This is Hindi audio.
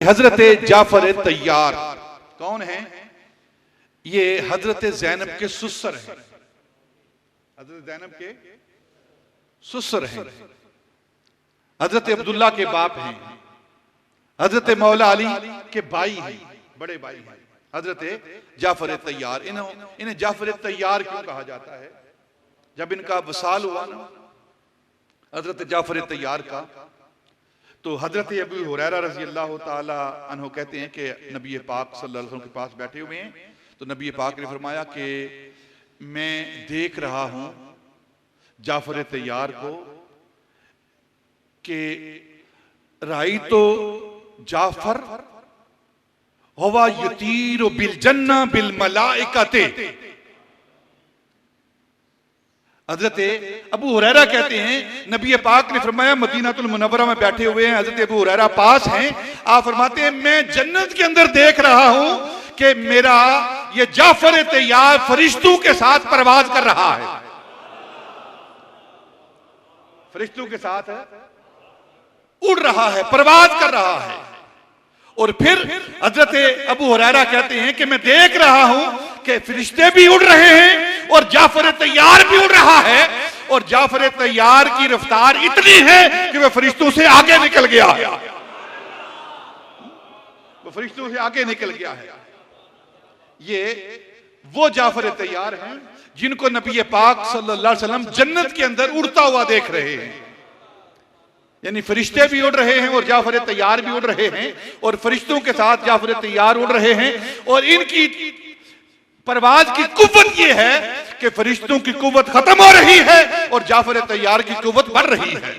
हजरत जाफर तैयार कौन है? ये हजरत ज़ैनब के सुसर हैं। हजरत ज़ैनब के सुसर हैं। हजरत अब्दुल्ला के बाप हैं। हजरत मौला अली के भाई हैं, बड़े भाई हैं हजरत जाफर तैयार। इन्हें जाफर तैयार क्यों कहा जाता है? जब इनका वसाल हुआ ना हजरत जाफर तैयार का, तो हजरत अबू हुरैरा रज़ी अल्लाह ताला अन्हु कहते हैं कि नबी पाक सल्लल्लाहु अलैहि वसल्लम के पास बैठे हुए हैं, तो नबी पाक ने फरमाया कि मैं देख रहा हूं जाफर तैयार को कि राई तो जाफर हुवा यतीर बिल जन्ना बिल मलाइकते। हजरत अबू हुरैरा कहते हैं नबी पाक ने फरमाया मदीनातुल मुनव्वरा में बैठे हुए हैं, हजरत अबू हुरैरा पास हैं। आप फरमाते हैं मैं जन्नत के अंदर देख रहा हूं कि मेरा ये जाफर तैयार फरिश्तों के साथ परवाज कर रहा है। फरिश्तों के साथ उड़ रहा है, परवाज कर रहा है। और फिर हजरत अबू हुरैरा कहते हैं कि मैं देख रहा हूं कि फरिश्ते भी उड़ रहे हैं और जाफर तैयार भी उड़ रहा है, और जाफर तैयार की रफ्तार इतनी है कि वह फरिश्तों से आगे निकल गया है। वो फरिश्तों से आगे निकल गया है। ये वो जाफर तैयार हैं जिनको नबी पाक सल्लल्लाहु अलैहि वसल्लम जन्नत के अंदर उड़ता हुआ देख रहे हैं। यानी फरिश्ते भी उड़ रहे हैं और जाफर तैयार भी उड़ रहे हैं, और फरिश्तों के साथ जाफर तैयार उड़ रहे हैं। और इनकी परवाज की कुव्वत यह है कि फरिश्तों की कुव्वत खत्म हो रही है और जाफर तैयार की कुव्वत बढ़ रही है।